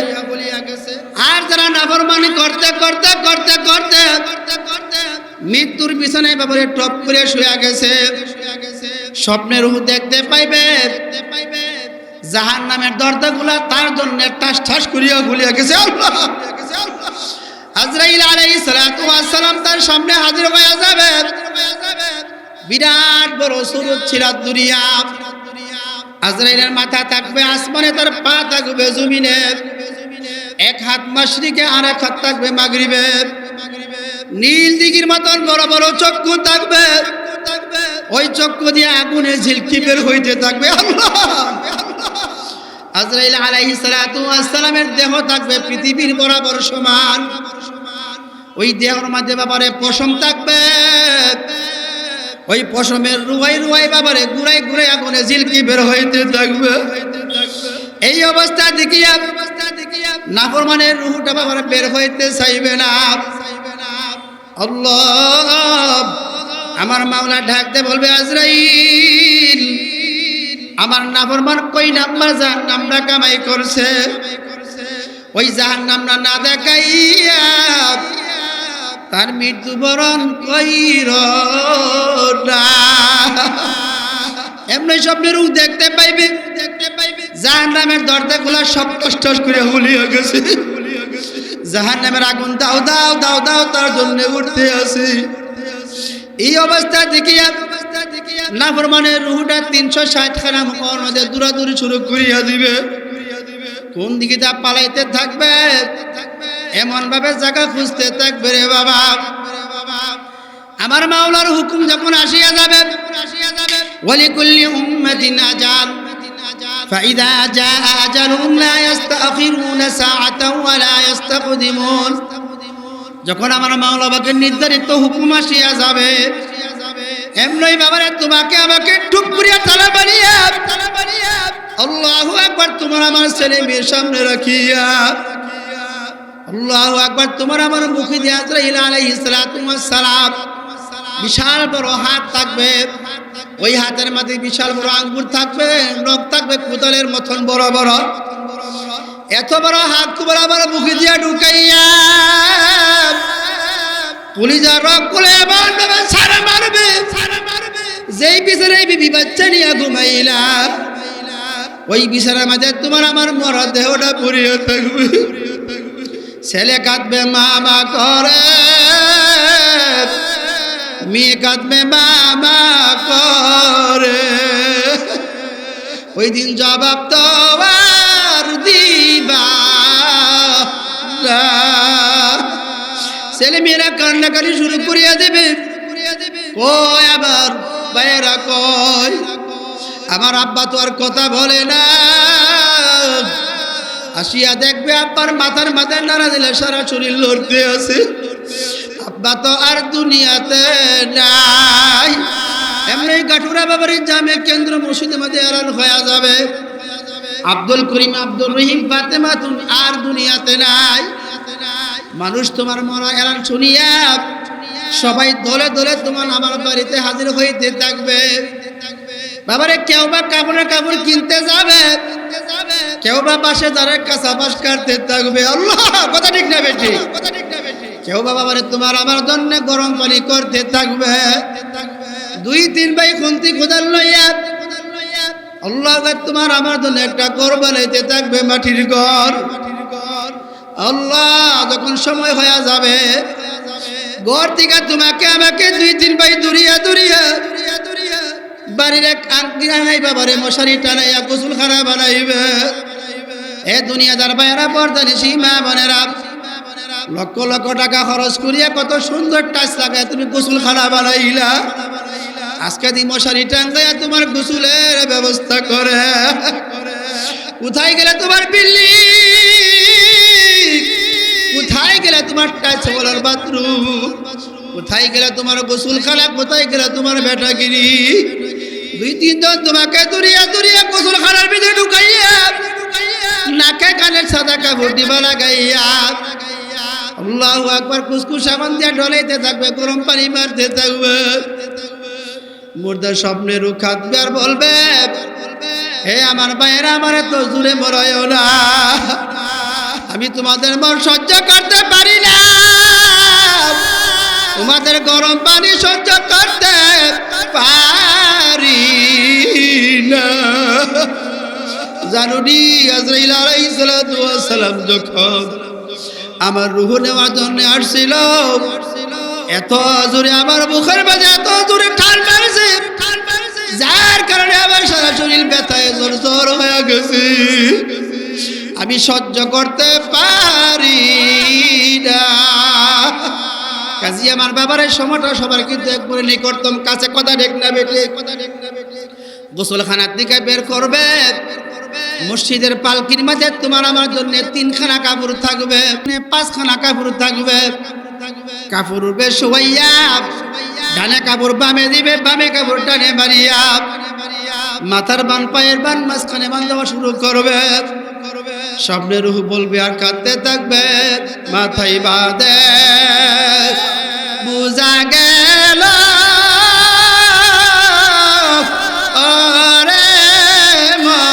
আর যারা নাফরমানি করতে করতে করতে করতে মৃত্যুর বিছানায় বাবারে টপ করে শুয়ে গেছে, স্বপ্নে রূহ দেখতে পাইবে, জাহান্নামের দরজাগুলা তার জন্য ঠাস ঠাস করিয়া খুলিয়া গেছে। আল্লাহ, আজরাইল আলাইহিস সালাতু ওয়াস সালাম তার সামনে হাজির হয়ে যাবে। বিরাট বড় সুরুত ছিরাত দুনিয়া। আজরাইলের মাথা থাকবে আসমানে, তার পা থাকবে জমিনে, এক হাত মাশরিকে আর এক হাত থাকবে মাগরিবে। নীল দিঘির মতন বড় বড় চক্ষু থাকবে, ওই চক্ষু দিয়ে আগুনে ঝিলকি বের হইতে থাকবে। আল্লাহ, আজরাইল আলাইহিস সালাতু ওয়াস সালামের দেহ থাকবে পৃথিবীর বরাবর সমান। ওই দেহের মধ্যে বাবারে পশম থাকবে, ওই পশমের রুয়াই রুয়াই বাবারে ঘুরাই ঘুরাই আগুনে ঝিলকি বের হইতে থাকবে। এই অবস্থা দেখিয়া নাফরমানের রূহটা বাবারে বের হইতে চাইবে না। আল্লাহ, আমার মাওলা ডাকতে বলবে, আজরাইল, আমার নাফরমান কই নাম্বার জাহান্নামটা কামাই করছে, ওই জাহান্নামটা না দেখাইয়া তার মৃত্যুবরণ কইর না। এমনি স্বপ্নের রূপ দেখতে পাইবে, জাহান্নামের দরজাগুলা সব কষ্ট করে হুলিয়ে গেছে। জাহান্নামের আগুন দাও দাও দাও দাও তার জন্য উঠতে আসি। এই অবস্থা দেখিয়া নাফরমানের রূহটা 360 খানা মুখের মধ্যে দৌড়াদৌড়ি শুরু করিয়া দিবে। কোন দিকে তা পালাইতে থাকবে, এমন ভাবে জায়গা খুঁজতে থাকবে রে বাবা। আমার মাওলার হুকুম যখন আসিয়া যাবে, ওয়ালিকুল্লি উম্মাতিন আজাল, ফাইদা জাআ আজালুহুম লা ইস্তাখিরুনা সাআতাও ওয়া লা ইস্তাকদিমুন। যখন আমার মাওলা পাকের নির্ধারিত হুকুম আসিয়া যাবে, এমনই বাবারে তোমাকে আমাকে টুক করিয়া তালা বানিয়া আল্লাহু আকবার তোমার আমার ছেলে মেয়ের সামনে রাখিয়া, আল্লাহু আকবার তোমার আমার মুখে দিয়ে আজরাইল আলাইহিস সালাতু ওয়াস সালাম বিশাল বড় হাত থাকবে, ওই হাতের মধ্যে বিশাল বড় আঙ্গুর থাকবে, নখ থাকবে কোদালের মতন বড় বড়। এত বড় হাত তোমার আমার মুখে দিয়া ঢুকাইয়া পুলিশা রক করে এমন ভাবে ছাড়া মারবে, যেই বিছানায় বিবি বাচ্চা নিয়ে ঘুমাইলা, ওই বিছানার মাঝে তোমার আমার মরা দেহটা পড়িয়া থাকবে। ছেলে কাঁদবে মা মা করে, মেয়ে কাঁদবে মা মা করে। ওই দিন জবাব তো আর দিবা না। ছেলে মেয়েরা কান্নাকাটি শুরু করিয়া দেবে, কয় আবার বাইরা কয় আমার আব্বা তো আর কথা বলে না। আসিয়া দেখবে আব্বার মাথার মাথায় নাড়া দিলে সারা শরীর লড়তে আছে, আব্বা তো আর দুনিয়াতে নাই। এমনি গাঠুরা বাবারি জামে কেন্দ্র মসজিদের মধ্যে আড়াল হয়ে যাবে। আব্দুল করিম আব্দুল রহিম ফাতেমা তুমি আর দুনিয়াতে নাই। মানুষ তোমার মরা এলান শুনিয়া সবাই দলে দলে তোমার আমার বাড়িতে হাজির হইতে থাকবে। বাবারে কেউ বা কাপড়ের কাপড় কিনতে যাবে, কেউ বা পাশে যারা কাঁচা বাস কাটতে থাকবে। আল্লাহ, কথা ঠিক না বেটি? কেউ বা বাবারে তোমার আমার জন্য গরম পানি করতে থাকবে। 2-3 ভাই খুন্তি কোদাল লইয়া আল্লাহ তোমার আমার জন্য একটা ঘর বানাইতে থাকবে, মাটির ঘর। আল্লাহ, যখন সময় হয়ে যাবে ঘর থেকে তোমাকে আমাকে 2-3 ভাই দূরিয়া দূরিয়া বাড়ির এক আঙ্গিনা নাই বাবারে মশারি টানাইয়া গোসলখানা বানাইবে। এ দুনিয়াদার ভাইয়েরা, পর্দা নিশি মা বোনেরা, লক্ষ লক্ষ টাকা খরচ করিয়া কত সুন্দর টাচ লাগায় তুমি গোসলখানা বানাইলা। আজকে দি মশারি টাঙ্গাইয়া তোমার গোসলের ব্যবস্থা করে। কোথায় গেলে তোমার বিল্লি, কোথায় গেলে তোমার টাচ বলার বাথরুম, কোথায় গেলে তোমার গোসলখানা, কোথায় গেলে তোমার বেটাগিরি? 2-3 জন তোমাকে দূরিয়া দূরিয়া গোসলখানার ভিতরে ঢুকাইয়া নাকে কানের সাদা কাপড় দিবা লাগাইয়া আল্লাহু আকবার কুসকুস সাবান দিয়া ঢলাইতে থাকবে, গরম পানি মারতে থাকবে। মুর্দার স্বপ্নে রূপ খাতবে আর বলবে, হে আমার ভাইয়েরা, আমার তো জুড়ে মরায়ও না, আমি তোমাদের মন সহ্য করতে পারি না, তোমাদের গরম পানি সহ্য করতে পারি না। জানুনি আজরাইল আলাইহিস সালাতু ওয়াস সালাম যখন আমার রূহ নেওয়ার জন্য আসছিল, এত জোরে আমার মুখের মাঝে এত জোরে ঠাল মারছে, যার কারণে আমার সারা শরীর ব্যথায় জোর হয়ে গেছে, আমি সহ্য করতে পারি না। কাজী আমার বাবার সময়টা সবার কিন্তু একবারে নিকটতম কাছে, কথা ঠিক না বেটে? গোসলখানার দিকে বের করবে, মসজিদের পালকির মাঝে তোমার আমার জন্য 3খানা কাপড় থাকবে, 5খানা কাপড় থাকবে। কাপড় উঠবে শোয়াইয়া, ডানে কাপড় বামে দিবে, বামে কাপড় ডানে মারিয়া, মাথার বান পায়ের বান মাঝখানে বান দেওয়া শুরু করবে। স্বপ্নে রূহ বলবে আর কাঁদতে থাকবে, মাথায় বাঁধে বুঝা গেল ওরে মা,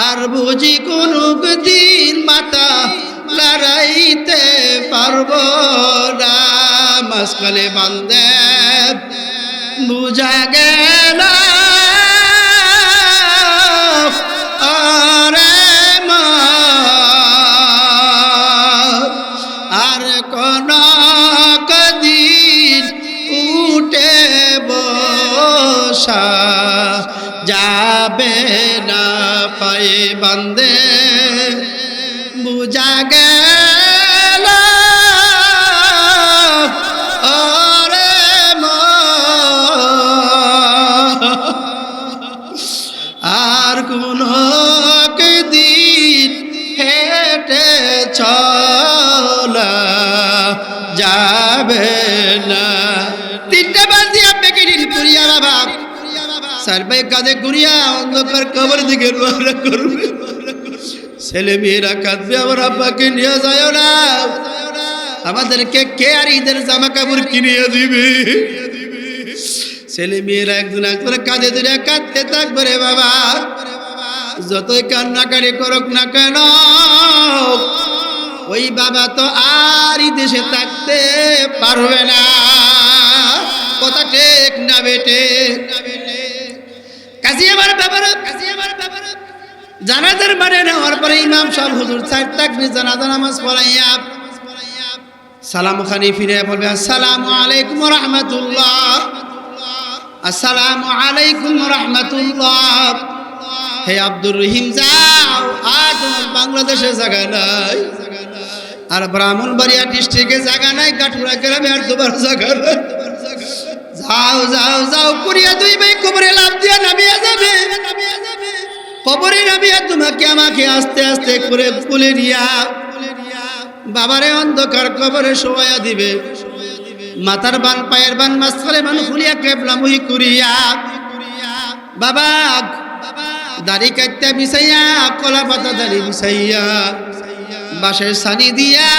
আর বুঝি কোনো দিন মাথা লড়াইতে পারবো না। মাঝখানে বাঁধে বুঝা গেল ওরে মা, আর কোন কদিন উঠে বসা যাবে না, পায়ে বাঁধে বুঝা গেল ওরে মা, আর কোন দিন হেঁটে চলা যাবে না। 3টা বাজে আপনাকে নীল পুরিয়া বাবা স্যার ভাই কাঁধে ঘুরিয়া অন্ধকার কবর দিকে রওনা করবে। ছেলে মেয়েরা কাঁদবে, আমার আব্বাকে নিয়ে যায় না, আমাদেরকে কে আর ঈদের জামা কাপড় কিনে দিবে? ছেলে মেয়েরা একজন একজন কাঁধে ধরে কাঁদতে থাকবে রে বাবা। যতই কান্নাকারি করুক না কেন, ওই বাবা তো আর এই দেশে থাকতে পারবে না। কথা ঠিক না বেটে? কাজী আমার বাবার জানাজার মানে নেওয়ার পরে ইমাম সাহেব হুজুর 4 তাকবীর জানাজা নামাজ পড়াইয়া সালাম খানি ফিরে বলবে, আসসালামু আলাইকুম ওয়া রাহমাতুল্লাহ, আসসালামু আলাইকুম ওয়া রাহমাতুল্লাহ। হে আব্দুর রহিম যাও, আর তোমার বাংলাদেশে জায়গা নাই, আর ব্রাহ্মণবাড়িয়া ডিস্ট্রিক্টে জায়গা নাই, গাঠুরা গ্রামে আর তোমার জায়গা নাই। যাও যাও যাও করিয়া 2 ভাই কবরে লাফ দিয়া নামিয়া যাবে। কবরে নামিয়া তোমাকে আমাকে আস্তে আস্তে করে তুলে নিয়া বাবারে অন্ধকার কবরে শোয়া দিবে। মাথার বান পায়ের বান মাঝখানে বান খুলিয়া কেবলামুহি করিয়া বাবা দাড়ি কাটতে বিছাইয়া, কলা পাতা দাড়ি বিছাইয়া, বাঁশের ছানি দিয়া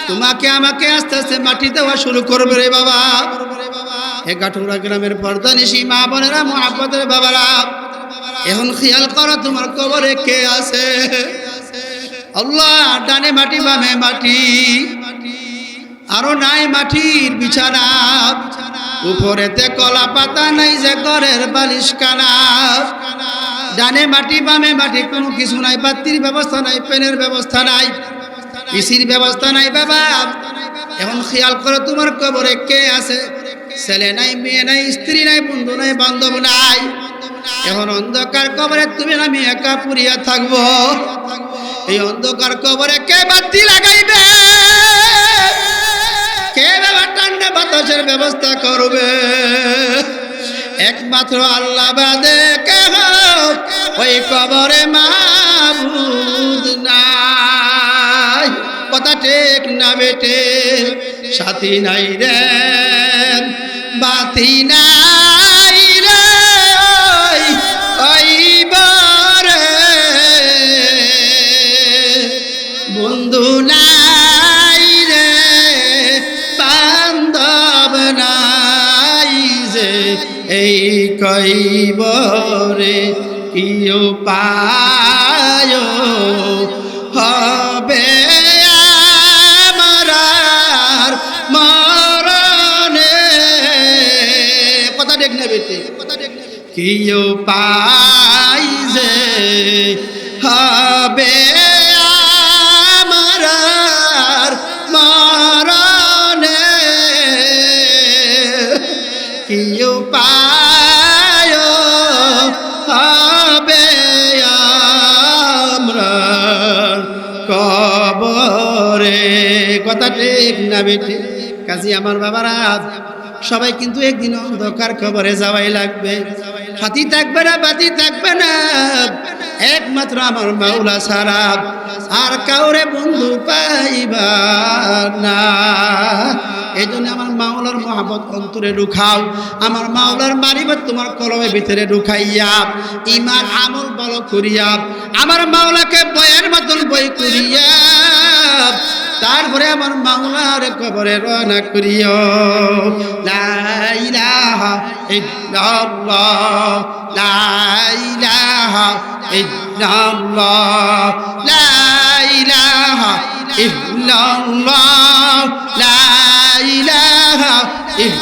তোমাকে আমাকে আস্তে আস্তে মাটি দেওয়া শুরু করবে রে বাবা। এ গাঠুরা গ্রামের পর্দানিশী মা বোনেরা, মুহাব্বতের বাবারা, এখন খেয়াল করো তোমার কবরে কে আছে। আল্লাহ, ডানে মাটি বামে মাটি, আরো নাই মাটির বিছানা, উপরেতে কলা পাতা নাই যে ঘরের বালিশ কানা। ডানে মাটি বামে মাটি, কোনো কিছু নাই, বাতির ব্যবস্থা নাই, পেনের ব্যবস্থা নাই, ইসির ব্যবস্থা নাই বাবা। এখন খেয়াল করো তোমার কবরে কে আছে। ছেলে নাই, মেয়ে নাই, স্ত্রী নাই, বন্ধু নাই, বান্ধব নাই। এখন অন্ধকার কবরে তুমি আমি একা পুরিয়া থাকবো। এই অন্ধকার কবরে কে বাতি লাগাইবে? কে বাবা ঠান্ডা বাতাসের ব্যবস্থা করবে? একমাত্র আল্লাহ বাদে কেহ ওই কবরে মাবুদ নাই। কথা ঠিক না বেটে? সাথী নাই রে, বাতি নাই রে, ওই বারে বন্ধু নাই রে, বান্ধব নাই যে, এই কইবরে কি উপায় কি উপায় যে হবে আমার আর মরণে, কি উপায় হবে আমরা কবরে। কথা ঠিক না বেঠি? কাজী আমার বাবারা, সবাই কিন্তু একদিন অন্ধকার কবরে যাওয়াই লাগবে। হাতি থাকবে না, বাতি থাকবে না, একমাত্র আমার মাওলা ছাড়া আর কাউরে বন্ধু পাইবা না। এই জন্য আমার মাওলার মহব্বত অন্তরে ঢুকাও, আমার মাওলার মারিবত তোমার কলমের ভিতরে ঢুকাইয়া ঈমান আমল ভালো করিয়া আমার মাওলাকে বয়ের মতন বই করিয়া তারপরে আমার মাওলার কবরে রওনা করিও। লা ইলাহা ইল্লাল্লাহ, লা ইলাহা ইল্লাল্লাহ, লা ইলাহা ইল্লাল্লাহ, লা ইলাহা